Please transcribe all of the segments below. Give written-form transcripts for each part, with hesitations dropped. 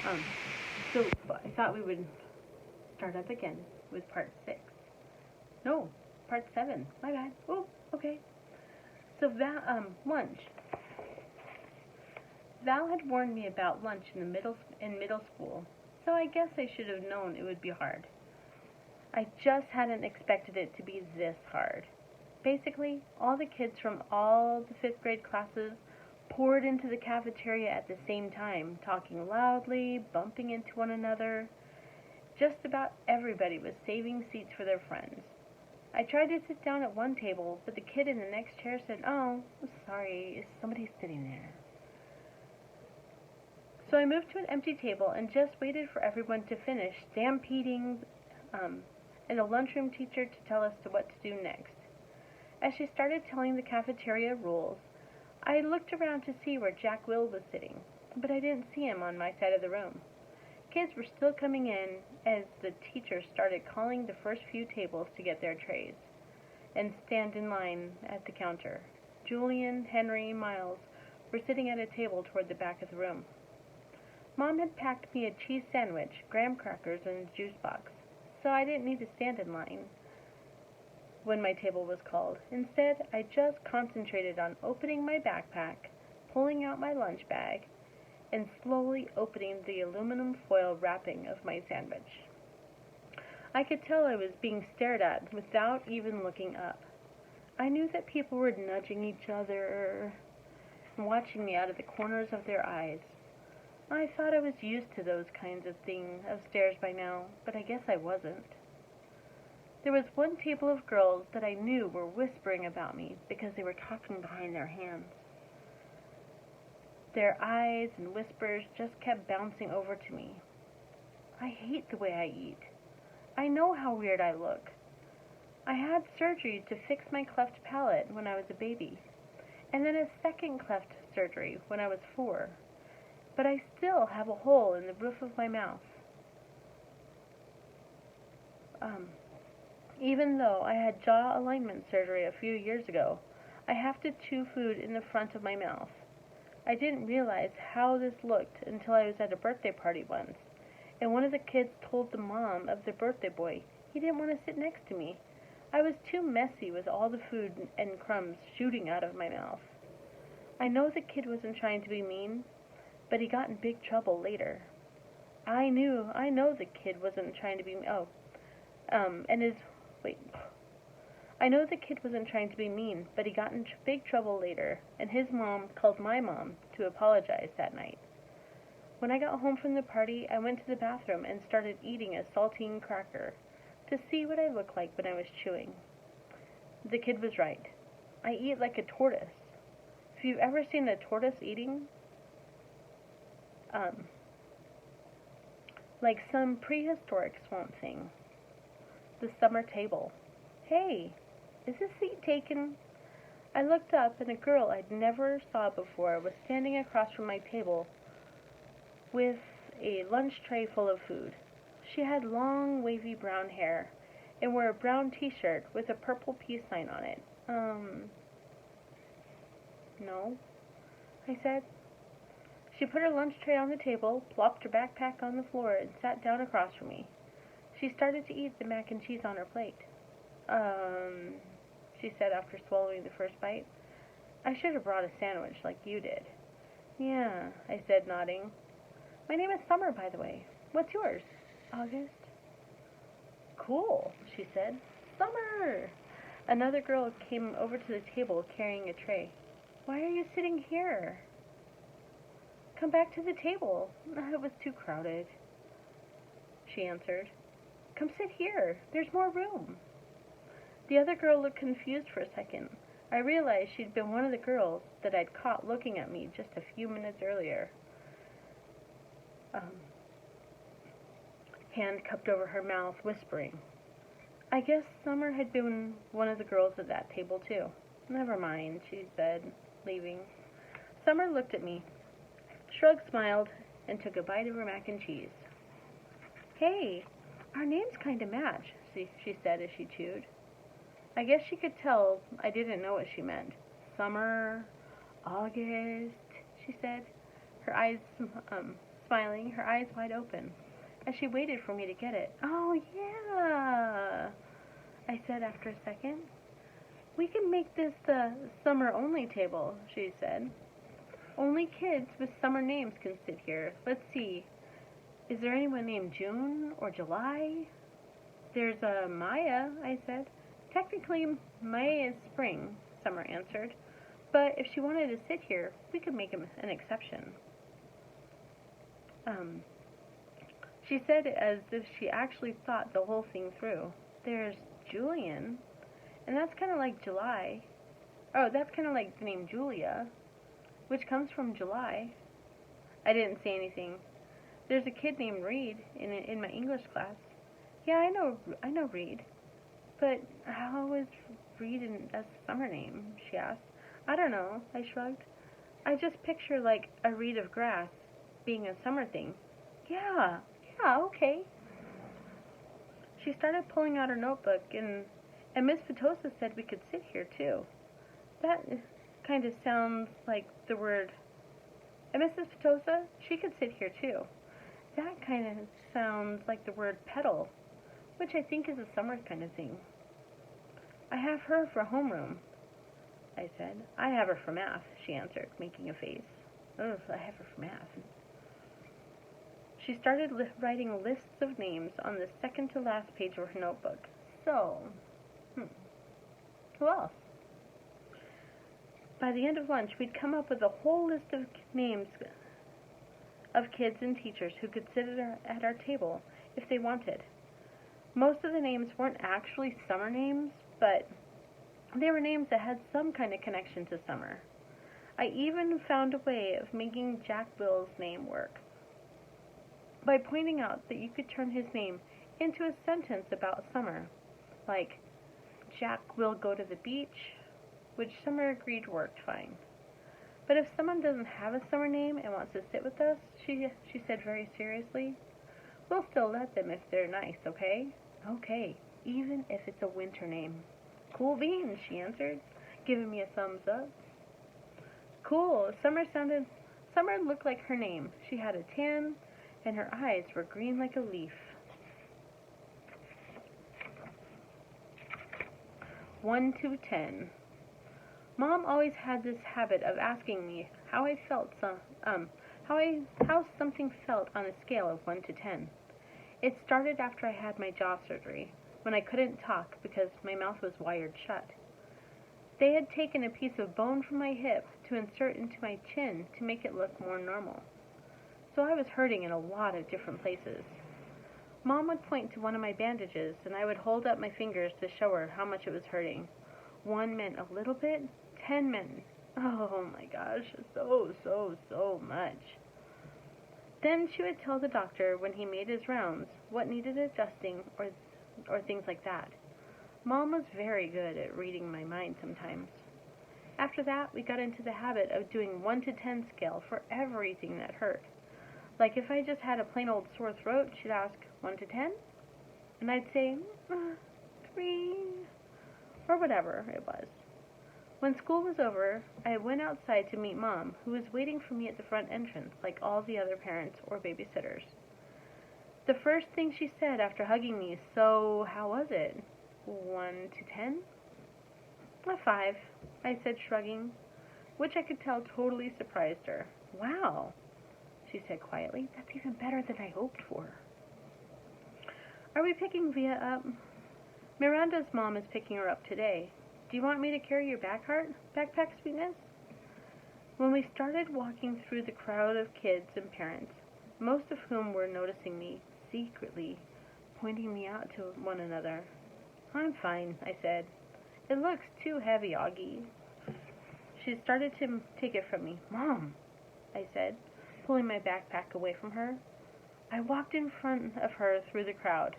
Um, so I thought we would start up again with part 6. No, part 7. My bad. Oh, okay. So lunch. Val had warned me about lunch in middle school, so I guess I should have known it would be hard. I just hadn't expected it to be this hard. Basically, all the kids from all the 5th grade classes poured into the cafeteria at the same time, talking loudly, bumping into one another. Just about everybody was saving seats for their friends. I tried to sit down at one table, but the kid in the next chair said, "Oh, sorry, somebody's sitting there." So I moved to an empty table and just waited for everyone to finish stampeding and the lunchroom teacher to tell us what to do next. As she started telling the cafeteria rules, I looked around to see where Jack Will was sitting, but I didn't see him on my side of the room. Kids were still coming in as the teacher started calling the first few tables to get their trays and stand in line at the counter. Julian, Henry, Miles were sitting at a table toward the back of the room. Mom had packed me a cheese sandwich, graham crackers, and a juice box, so I didn't need to stand in line when my table was called. Instead, I just concentrated on opening my backpack, pulling out my lunch bag, and slowly opening the aluminum foil wrapping of my sandwich. I could tell I was being stared at without even looking up. I knew that people were nudging each other and watching me out of the corners of their eyes. I thought I was used to those kinds of stares by now, but I guess I wasn't. There was one table of girls that I knew were whispering about me because they were talking behind their hands. Their eyes and whispers just kept bouncing over to me. I hate the way I eat. I know how weird I look. I had surgery to fix my cleft palate when I was a baby, and then a second cleft surgery when I was 4. But I still have a hole in the roof of my mouth. Even though I had jaw alignment surgery a few years ago, I have to chew food in the front of my mouth. I didn't realize how this looked until I was at a birthday party once, and one of the kids told the mom of the birthday boy he didn't want to sit next to me. I was too messy with all the food and crumbs shooting out of my mouth. I know the kid wasn't trying to be mean, but he got in big trouble later. I know the kid wasn't trying to be, I know the kid wasn't trying to be mean, but he got in big trouble later, and his mom called my mom to apologize that night. When I got home from the party, I went to the bathroom and started eating a saltine cracker to see what I looked like when I was chewing. The kid was right. I eat like a tortoise. If you've ever seen a tortoise eating, like some prehistoric swamp thing. The summer table. Hey, is this seat taken? I looked up and a girl I'd never saw before was standing across from my table with a lunch tray full of food. She had long, wavy brown hair and wore a brown t-shirt with a purple peace sign on it. No, I said. She put her lunch tray on the table, plopped her backpack on the floor, and sat down across from me. She started to eat the mac and cheese on her plate. She said after swallowing the first bite. I should have brought a sandwich like you did. Yeah, I said, nodding. My name is Summer, by the way. What's yours? August. Cool, she said. Summer! Another girl came over to the table carrying a tray. Why are you sitting here? Come back to the table. It was too crowded, she answered. Come sit here. There's more room. The other girl looked confused for a second. I realized she'd been one of the girls that I'd caught looking at me just a few minutes earlier. Hand cupped over her mouth, whispering. I guess Summer had been one of the girls at that table, too. Never mind, she said, leaving. Summer looked at me, shrugged, smiled, and took a bite of her mac and cheese. Hey, our names kind of match, she said as she chewed. I guess she could tell I didn't know what she meant. Summer, August, she said, her eyes smiling, her eyes wide open, as she waited for me to get it. "Oh, yeah," I said after a second. "We can make this the summer-only table," she said. "Only kids with summer names can sit here. Let's see. Is there anyone named June or July?" "There's a Maya," I said. "Technically, Maya is spring," Summer answered. "But if she wanted to sit here, we could make an exception." She said it as if she actually thought the whole thing through. "There's Julian, and that's kind of like July. Oh, that's kind of like the name Julia, which comes from July." I didn't say anything. "There's a kid named Reed in my English class." "Yeah, I know Reed. But how is Reed a summer name?" she asked. "I don't know," I shrugged. "I just picture like a reed of grass being a summer thing." Yeah, okay." She started pulling out her notebook, and Miss Petosa said we could sit here too. That kind of sounds like the word. And Mrs. Petosa, she could sit here too. That kind of sounds like the word petal, which I think is a summer kind of thing. "I have her for homeroom," I said. "I have her for math," she answered, making a face. "Ugh, I have her for math." She started writing lists of names on the second to last page of her notebook. So, who else? By the end of lunch, we'd come up with a whole list of names of kids and teachers who could sit at our table if they wanted. Most of the names weren't actually summer names, but they were names that had some kind of connection to summer. I even found a way of making Jack Will's name work by pointing out that you could turn his name into a sentence about summer, like, "Jack will go to the beach," which Summer agreed worked fine. "But if someone doesn't have a summer name and wants to sit with us," she said very seriously, "we'll still let them if they're nice, okay?" "Okay, even if it's a winter name." "Cool beans," she answered, giving me a thumbs up. Cool. Summer looked like her name. She had a tan, and her eyes were green like a leaf. 1 to 10. Mom always had this habit of asking me how something felt on a scale of 1 to 10. It started after I had my jaw surgery, when I couldn't talk because my mouth was wired shut. They had taken a piece of bone from my hip to insert into my chin to make it look more normal. So I was hurting in a lot of different places. Mom would point to one of my bandages, and I would hold up my fingers to show her how much it was hurting. 1 meant a little bit, 10 meant, oh my gosh, so much. Then she would tell the doctor when he made his rounds what needed adjusting or things like that. Mom was very good at reading my mind sometimes. After that, we got into the habit of doing 1 to 10 scale for everything that hurt. Like if I just had a plain old sore throat, she'd ask, 1 to 10? And I'd say, 3, or whatever it was. When school was over, I went outside to meet Mom, who was waiting for me at the front entrance, like all the other parents or babysitters. The first thing she said after hugging me, "So, how was it? 1 to 10? A 5, I said, shrugging, which I could tell totally surprised her. "Wow," she said quietly, "that's even better than I hoped for." "Are we picking Via up?" "Miranda's mom is picking her up today. Do you want me to carry your backpack, sweetness?" When we started walking through the crowd of kids and parents, most of whom were noticing me, secretly pointing me out to one another, "I'm fine," I said. "It looks too heavy, Augie." She started to take it from me. "Mom," I said, pulling my backpack away from her. I walked in front of her through the crowd.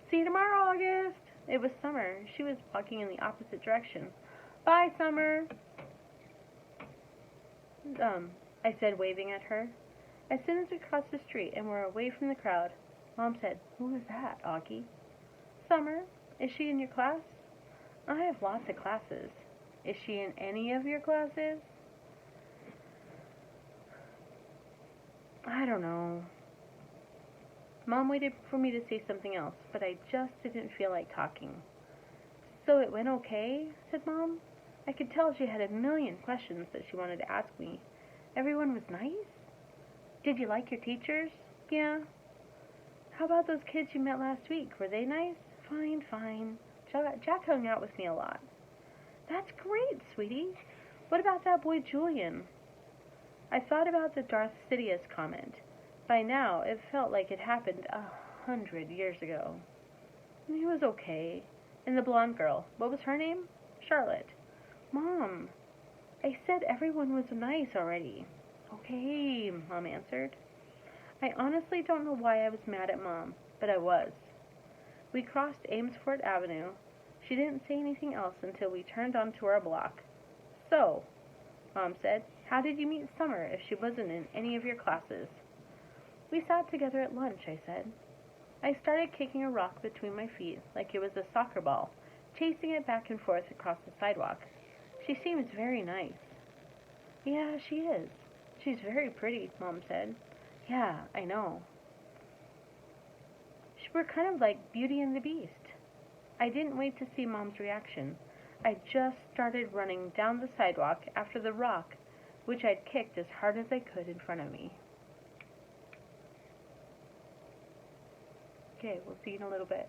"See you tomorrow, August." It was Summer. She was walking in the opposite direction. "Bye, Summer," I said, waving at her. As soon as we crossed the street and were away from the crowd, Mom said, "Who is that, Augie?" "Summer. Is she in your class?" "I have lots of classes." "Is she in any of your classes?" I don't know. Mom waited for me to say something else, but I just didn't feel like talking. So it went okay, said Mom. I could tell she had a million questions that she wanted to ask me. Everyone was nice? Did you like your teachers? Yeah. How about those kids you met last week? Were they nice? Fine, fine. Jack hung out with me a lot. That's great, sweetie. What about that boy Julian? I thought about the Darth Sidious comment. By now, it felt like it happened 100 years ago. He was okay. And the blonde girl, what was her name? Charlotte. Mom, I said everyone was nice already. Okay, Mom answered. I honestly don't know why I was mad at Mom, but I was. We crossed Amesfort Avenue. She didn't say anything else until we turned onto our block. So, Mom said, how did you meet Summer if she wasn't in any of your classes? We sat together at lunch, I said. I started kicking a rock between my feet like it was a soccer ball, chasing it back and forth across the sidewalk. She seems very nice. Yeah, she is. She's very pretty, Mom said. Yeah, I know. We're kind of like Beauty and the Beast. I didn't wait to see Mom's reaction. I just started running down the sidewalk after the rock, which I'd kicked as hard as I could in front of me. Okay, we'll see you in a little bit.